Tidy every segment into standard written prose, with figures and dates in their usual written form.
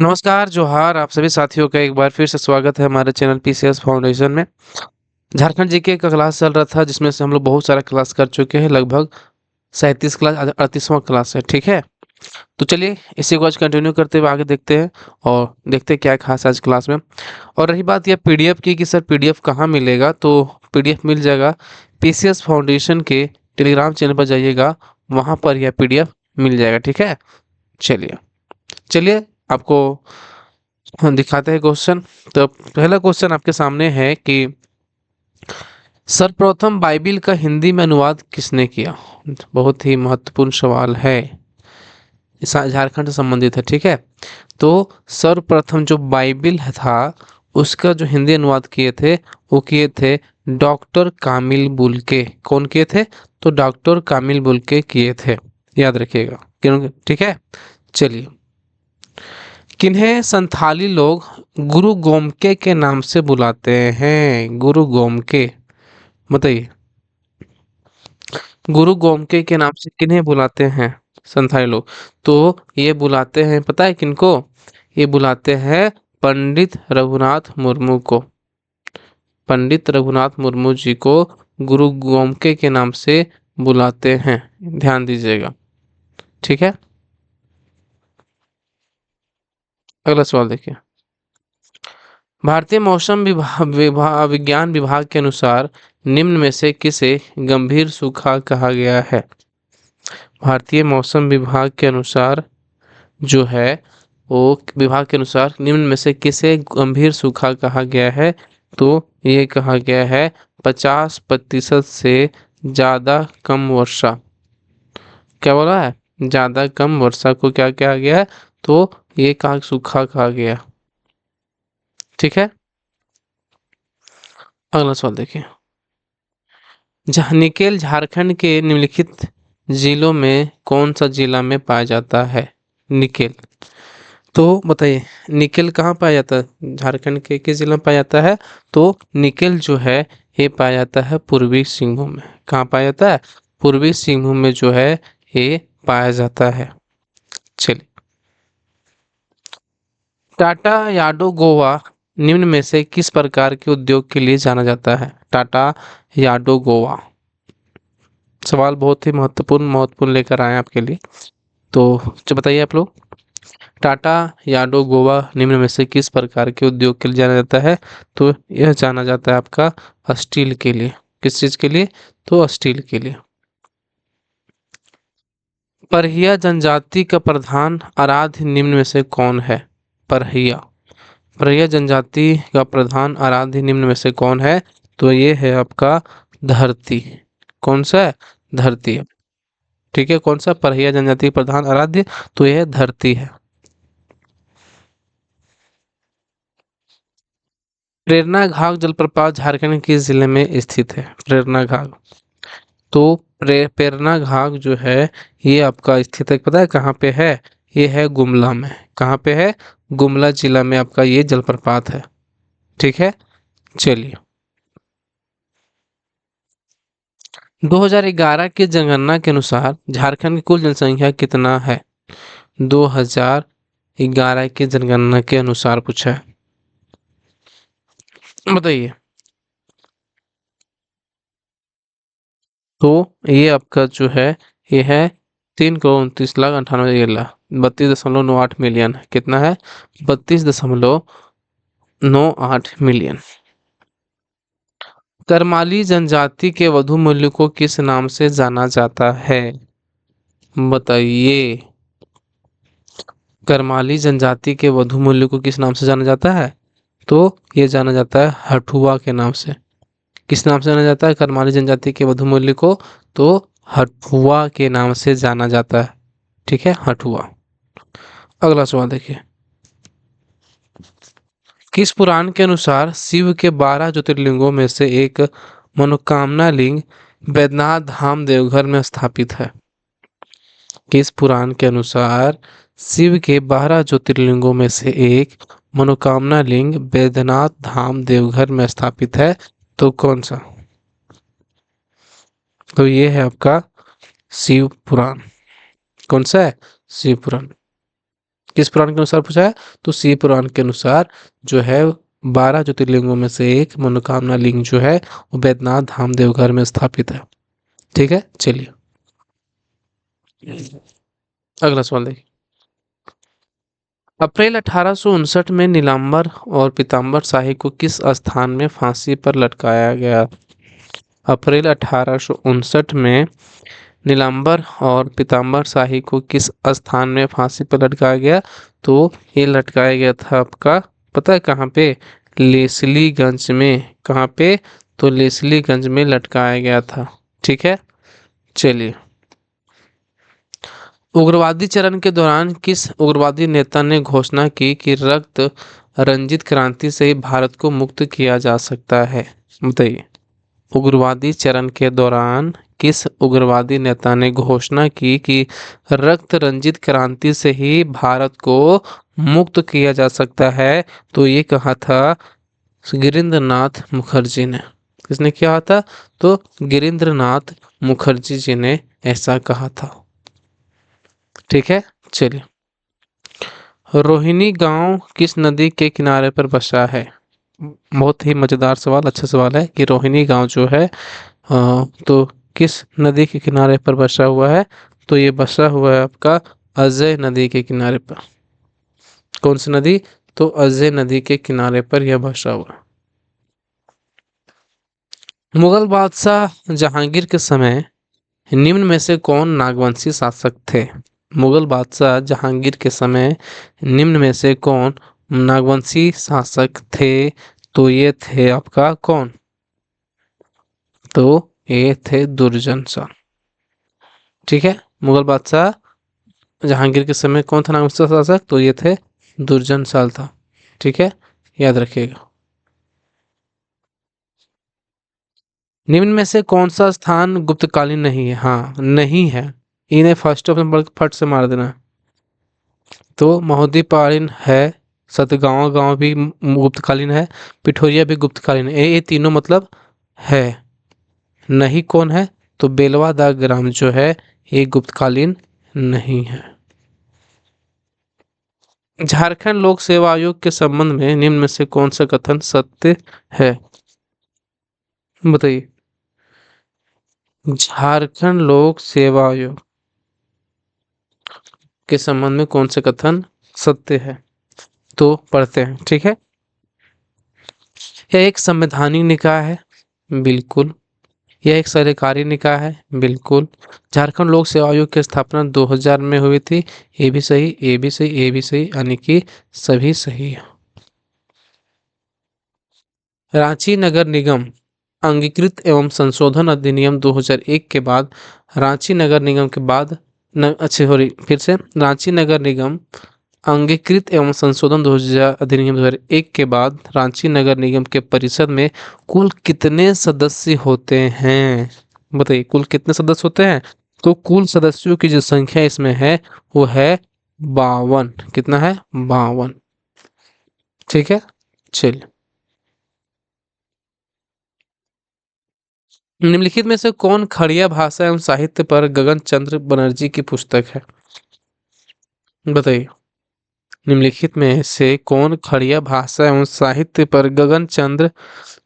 नमस्कार, जोहार आप सभी साथियों का एक बार फिर से स्वागत है हमारे चैनल पीसीएस फाउंडेशन में। झारखंड जीके का क्लास चल रहा था जिसमें से हम लोग बहुत सारा क्लास कर चुके हैं, लगभग 37 क्लास 38वां क्लास है, ठीक है? तो चलिए इसी को आज कंटिन्यू करते हुए आगे देखते हैं और देखते हैं क्या है खास आज क्लास में। और रही बात यह पीडीएफ की कि सर पीडीएफ कहाँ मिलेगा, तो पीडीएफ मिल जाएगा पीसीएस फाउंडेशन के टेलीग्राम चैनल पर जाइएगा, वहाँ पर यह पीडीएफ मिल जाएगा, ठीक है? चलिए चलिए आपको हाँ, दिखाते हैं क्वेश्चन। तो पहला क्वेश्चन आपके सामने है कि सर्वप्रथम बाइबिल का हिंदी में अनुवाद किसने किया। बहुत ही महत्वपूर्ण सवाल है, झारखंड से संबंधित है, ठीक है? तो सर्वप्रथम जो बाइबिल था उसका जो हिंदी अनुवाद किए थे वो किए थे डॉक्टर कामिल बुल्के। कौन किए थे? तो डॉक्टर कामिल बुल्के किए थे, याद रखिएगा क्यों, ठीक है? चलिए, किन्हें संथाली लोग गुरु गोमके के नाम से बुलाते हैं? गुरु गोमके, बताइए। गुरु गोमके के नाम से किन्हें बुलाते हैं संथाली लोग? तो ये बुलाते हैं, पता है किनको? ये बुलाते हैं पंडित रघुनाथ मुर्मू को। पंडित रघुनाथ मुर्मू जी को गुरु गोमके के नाम से बुलाते हैं, ध्यान दीजिएगा, ठीक है? अगला सवाल देखिए। भारतीय मौसम विज्ञान विभाग के अनुसार निम्न में से किसे गंभीर सूखा कहा गया है? भारतीय मौसम विभाग के अनुसार जो है वो विभाग के अनुसार निम्न में से किसे गंभीर सूखा कहा गया है? तो ये कहा गया है 50% से ज्यादा कम वर्षा। क्या बोला है? ज्यादा कम वर्षा को क्या कहा गया है? तो ये कहा सूखा कहा गया, ठीक है? अगला सवाल देखिए। निकेल झारखंड के निम्नलिखित जिलों में कौन सा जिला में पाया जाता है? निकेल, तो बताइए निकेल कहाँ पाया जाता है? झारखंड के किस जिला में पाया जाता है? तो निकेल जो है ये पाया जाता है पूर्वी सिंहभूम में। कहाँ पाया जाता है? पूर्वी सिंहभूम में जो है ये पाया जाता है। चलिए, टाटा याडो गोवा निम्न में से किस प्रकार के उद्योग के लिए जाना जाता है? टाटा याडो गोवा, सवाल बहुत ही महत्वपूर्ण महत्वपूर्ण लेकर आए हैं आपके लिए। तो बताइए आप लोग, टाटा याडो गोवा निम्न में से किस प्रकार के उद्योग के लिए जाना जाता है? तो यह जाना जाता है आपका स्टील के लिए। किस चीज के लिए? तो स्टील के लिए। परहिया जनजाति का प्रधान आराध्य निम्न में से कौन है? परहिया, परहिया जनजाति का प्रधान आराध्य निम्न में से कौन है? तो ये है आपका धरती। कौन सा है? धरती है, ठीक है? कौन सा? परहिया जनजाति का प्रधान आराध्य, तो यह धरती है। प्रेरणा घाट जलप्रपात झारखंड के किस जिले में स्थित है? प्रेरणा घाट, तो प्रेरणा घाट जो है ये आपका स्थित है, पता है कहाँ पे है? ये है गुमला में। कहाँ पे है? गुमला जिला में आपका ये जलप्रपात है, ठीक है? चलिए, 2011 की जनगणना के अनुसार झारखंड की कुल जनसंख्या कितना है? 2011 की जनगणना के अनुसार पूछा है, बताइए। तो ये आपका जो है ये है 3,29,98,32.98 मिलियन। कितना है? 32.98 मिलियन। करमाली जनजाति के वधु मूल्य को किस नाम से जाना जाता है? बताइए। करमाली जनजाति के वधु मूल्य को किस नाम से जाना जाता है? तो ये जाना जाता है हठुआ के नाम से। किस नाम से जाना जाता है करमाली जनजाति के वधु मूल्य को? तो हठुआ के नाम से जाना जाता है, ठीक है? हठुआ। अगला सवाल देखिए। किस पुराण के अनुसार शिव के 12 ज्योतिर्लिंगों में से एक मनोकामना लिंग बैद्यनाथ धाम देवघर में स्थापित है? किस पुराण के अनुसार शिव के 12 ज्योतिर्लिंगों में से एक मनोकामना लिंग बैद्यनाथ धाम देवघर में स्थापित है? तो कौन सा? तो ये है आपका शिव पुराण। कौन सा है? शिव पुराण। किस पुराण के अनुसार पूछा है? तो शिव पुराण के अनुसार जो है 12 ज्योतिर्लिंगों में से एक मनोकामना लिंग जो है वो बैद्यनाथ धाम देवघर में स्थापित है। ठीक है, चलिए अगला सवाल देखिए। अप्रैल 1859 में नीलांबर और पीतांबर शाही को किस स्थान में फांसी पर लटकाया गया? अप्रैल 1859 में नीलांबर और पीतांबर शाही को किस स्थान में फांसी पर लटकाया गया? तो ये लटकाया गया था आपका, पता है कहाँ पे? लेस्लीगंज में। कहाँ पे? तो लेस्लीगंज में लटकाया गया था। ठीक है, चलिए। उग्रवादी चरण के दौरान किस उग्रवादी नेता ने घोषणा की कि रक्त रंजित क्रांति से ही भारत को मुक्त किया जा सकता है? बताइए। उग्रवादी चरण के दौरान किस उग्रवादी नेता ने घोषणा की कि रक्त रंजित क्रांति से ही भारत को मुक्त किया जा सकता है? तो ये कहा था गिरिंद्रनाथ मुखर्जी ने। किसने कहा था? तो गिरिंद्रनाथ मुखर्जी जी ने ऐसा कहा था। ठीक है, चलिए। रोहिणी गांव किस नदी के किनारे पर बसा है? बहुत ही मजेदार सवाल, अच्छा सवाल है कि रोहिणी गांव जो है तो किस नदी के किनारे पर बसा हुआ है? तो ये बसा हुआ है आपका अजय नदी के किनारे पर। कौन सी नदी? तो अजय नदी के किनारे पर यह बसा हुआ है। मुगल बादशाह जहांगीर के समय निम्न में से कौन नागवंशी शासक थे? मुगल बादशाह जहांगीर के समय निम्न में से कौन नागवंशी शासक थे? तो ये थे आपका कौन? तो ये थे दुर्जनशाह। ठीक है, मुगल बादशाह जहांगीर के समय कौन था नागवंशी शासक? तो ये थे दुर्जनशाह था। ठीक है, याद रखिएगा। निम्न में से कौन सा स्थान गुप्तकालीन नहीं है? हाँ, नहीं है, इन्हें फर्स्ट ऑप्शन पर फट से मार देना। तो महोदीपायन है, सतगांव गांव भी गुप्तकालीन है, पिठोरिया भी गुप्तकालीन है। ये तीनों मतलब है। नहीं कौन है? तो बेलवा दा ग्राम जो है ये गुप्तकालीन नहीं है। झारखंड लोक सेवा आयोग के संबंध में निम्न में से कौन सा कथन सत्य है? बताइए। झारखंड लोक सेवा आयोग के संबंध में कौन सा कथन सत्य है? तो पढ़ते हैं। ठीक है, यह एक संवैधानिक निकाय है, बिल्कुल। यह एक सरकारी निकाय है, बिल्कुल। झारखंड लोक सेवा आयोग की स्थापना 2000 में हुई थी, ये भी सही, ये भी सही, ये भी सही, यानी कि सभी सही है। रांची नगर निगम अंगीकृत एवं संशोधन अधिनियम 2001 के बाद रांची नगर निगम के बाद अच्छे हो रही फिर से रांची नगर निगम अंगीकृत एवं संशोधन 2000 अधिनियम 2001 के बाद रांची नगर निगम के परिषद में कुल कितने सदस्य होते हैं? बताइए, कुल कितने सदस्य होते हैं? तो कुल सदस्यों की जो संख्या इसमें है वो है 52। कितना है? 52। ठीक है, चलिए। निम्नलिखित में से कौन खड़िया भाषा एवं साहित्य पर गगन चंद्र बनर्जी की पुस्तक है? बताइए। निम्नलिखित में से कौन खड़िया भाषा एवं साहित्य पर गगन चंद्र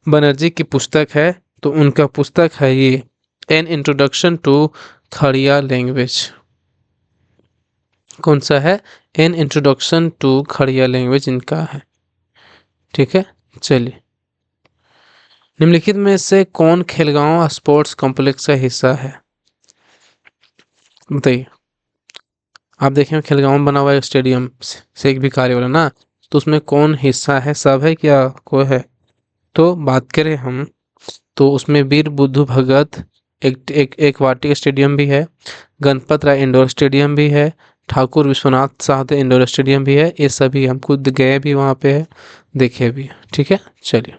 बनर्जी की पुस्तक है? तो उनका पुस्तक है ये an introduction to Kharia language. कौन सा है? An introduction to Kharia language इनका है। ठीक है, चलिए। निम्नलिखित में से कौन खेलगांव स्पोर्ट्स कॉम्प्लेक्स का हिस्सा है? बताइए। आप देखें खेलगांव में बना हुआ है स्टेडियम से एक भिखारी वाला ना, तो उसमें कौन हिस्सा है? सब है क्या कोई है? तो बात करें हम तो उसमें वीर बुद्धू भगत एक वाटी स्टेडियम भी है, गणपत राय इंडोर स्टेडियम भी है, ठाकुर विश्वनाथ साहते इंडोर स्टेडियम भी है। ये सभी हम खुद गए भी वहाँ पे है, देखे भी। ठीक है, चलिए।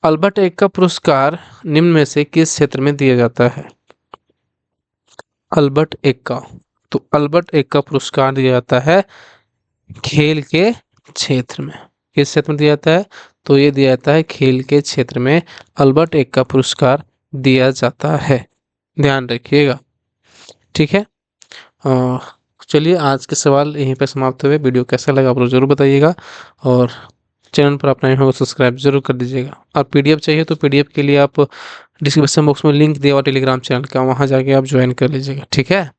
अल्बर्ट एक्का पुरस्कार निम्न में से किस क्षेत्र में दिया जाता है? अल्बर्ट एक्का, तो अल्बर्ट एक्का पुरस्कार दिया जाता है खेल के क्षेत्र में। किस क्षेत्र में दिया जाता है? तो ये दिया जाता है खेल के क्षेत्र में अल्बर्ट एक्का पुरस्कार दिया जाता है, ध्यान रखिएगा। ठीक है, चलिए आज के सवाल यहीं पे समाप्त हुए। वीडियो कैसा लगा आप लोग ज़रूर बताइएगा और चैनल पर आप नए हो तो सब्सक्राइब ज़रूर कर दीजिएगा। और पीडीएफ चाहिए तो पीडीएफ के लिए आप डिस्क्रिप्शन बॉक्स में लिंक दिया हुआ टेलीग्राम चैनल का, वहाँ जाके आप ज्वाइन कर लीजिएगा, ठीक है?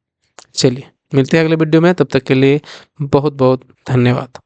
चलिए, मिलते हैं अगले वीडियो में, तब तक के लिए बहुत-बहुत धन्यवाद।